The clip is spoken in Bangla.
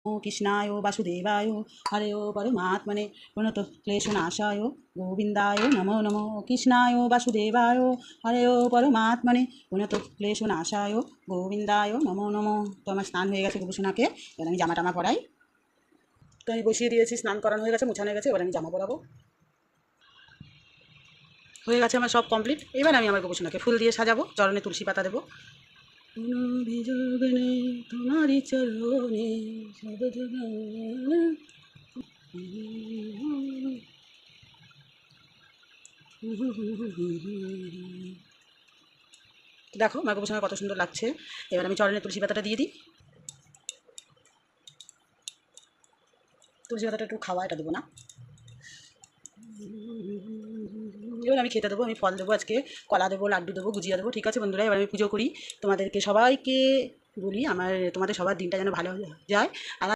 कृष्णाय वासुदेवाय हरे परमात्मने प्रणतक्लेशनाशाय गोविंदाय नमो नमो कृष्णाय वासुदेवाय हरे परमात्मने प्रणतक्लेशनाशाय गोविंदाय नमो नमो। তো আমার স্নান হয়ে গেছে গোপুসোনাকে, এবার আমি জামা টামা পরাই। তো আমি বসিয়ে দিয়েছি, স্নান করানো হয়ে গেছে, মোছানো হয়ে গেছে, এবার আমি জামা পরাবো। হয়ে গেছে আমার সব কমপ্লিট। এবার আমি আমার গোপুসোনাকে ফুল দিয়ে সাজাবো, চরণে তুলসী পাতা দেবো। তোমারই চরণে দেখো আমার গোপুসোনা কত সুন্দর লাগছে। এবার আমি চরণে তুলসী পাতাটা দিয়ে দিই। তুলসী পাতাটা একটু খাওয়া, এটা দেবো না। এবার আমি খেতে দেবো, আমি ফল দেবো, আজকে কলা দেবো, লাড্ডু দেবো, গুজিয়া দেবো। ঠিক আছে বন্ধুরা, এবার আমি পুজো করি। তোমাদেরকে সবাইকে বলি তোমাদের সবার দিনটা যেন ভালো যায়। আর